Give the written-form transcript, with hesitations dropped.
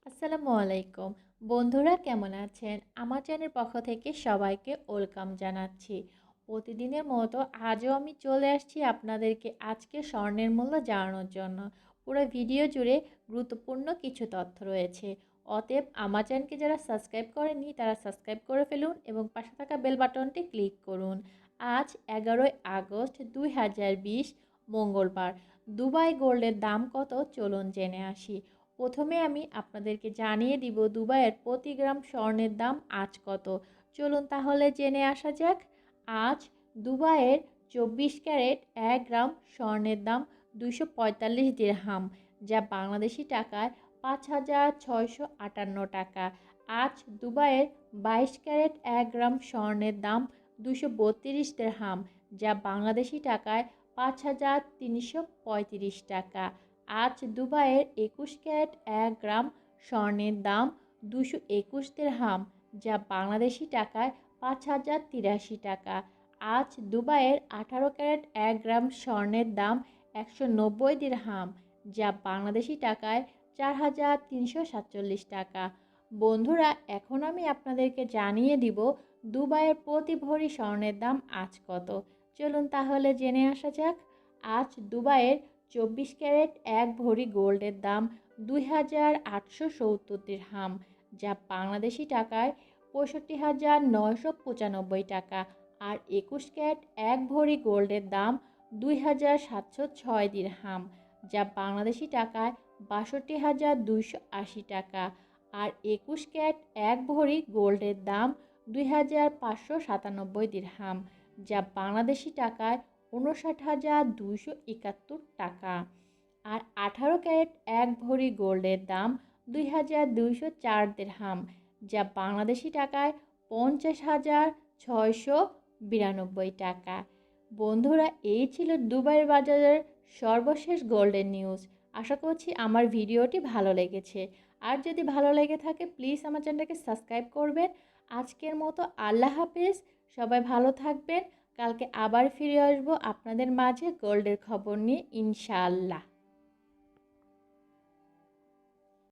আসসালামু আলাইকুম। বন্ধুরা কেমন আছেন? আমার চ্যানেলের পক্ষ থেকে সবাইকে ওয়েলকাম জানাচ্ছি। প্রতিদিনের মতো আজও আমি চলে আসছি আপনাদেরকে আজকে স্বর্ণের মূল্য জানানোর জন্য। পুরো ভিডিও জুড়ে গুরুত্বপূর্ণ কিছু তথ্য রয়েছে। অতএব আমার চ্যানেলকে যারা সাবস্ক্রাইব করেননি তারা সাবস্ক্রাইব করে ফেলুন এবং পাশে থাকা বেল বাটনটি ক্লিক করুন। আজ 11ই আগস্ট 2020 মঙ্গলবার। দুবাই গোল্ডের দাম কত চলুন জেনে আসি। প্রথমে আমি আপনাদেরকে জানিয়ে দিব দুবাইয়ের প্রতি গ্রাম স্বর্ণের দাম আজ কত। চলুন তাহলে জেনে আসা যাক। আজ দুবাইয়ের 24 ক্যারেট 1 গ্রাম স্বর্ণের দাম 245 দিরহাম, যা বাংলাদেশি টাকায় 5,658 টাকা। আজ দুবাইয়ের 22 ক্যারেট 1 গ্রাম স্বর্ণের দাম 232 দিরহাম, যা বাংলাদেশি টাকায় 5,335 টাকা। আজ দুবাইয়ের 21 ক্যারেট 1 গ্রাম স্বর্ণের দাম 221 দিরহাম, যা বাংলাদেশি টাকায় 5,083 টাকা। আজ দুবাইয়ের 18 ক্যারেট 1 গ্রাম স্বর্ণের দাম 190 দিরহাম, যা বাংলাদেশি টাকায় 4,347 টাকা। বন্ধুরা, এখন আমি আপনাদেরকে জানিয়ে দিব দুবাইয়ের প্রতি ভরি স্বর্ণের দাম আজ কত। চলুন তাহলে জেনে আসা যাক। আজ দুবাইয়ের 24 ক্যারেট 1 ভরি গোল্ডের দাম 2,870 দিরহাম, যা বাংলাদেশি টাকায় 65,995 টাকা। আর 21 ক্যারেট 1 ভরি গোল্ডের দাম 2,706 দিরহাম, যা বাংলাদেশি টাকায় 62,280 টাকা। আর 21 ক্যারেট 1 ভরি গোল্ডের দাম 2,597 দিরহাম, যা বাংলাদেশি টাকায় 59,271 টাকা। আর 18 ক্যারেট 1 ভরি গোল্ডের দাম 2,204 দিরহাম, যা বাংলাদেশি টাকায় 50,692 টাকা। বন্ধুরা, এই ছিল দুবাইয়ের বাজারের সর্বশেষ গোল্ডের নিউজ। আশা করছি আমার ভিডিওটি ভালো লেগেছে। আর যদি ভালো লেগে থাকে প্লিজ আমার চ্যানেলটাকে সাবস্ক্রাইব করবেন। আজকের মতো আল্লাহ হাফেজ। সবাই ভালো থাকবেন। কালকে আবার ফিরে আসবো আপনাদের মাঝে গোল্ডের খবর নিয়ে, ইনশাআল্লাহ।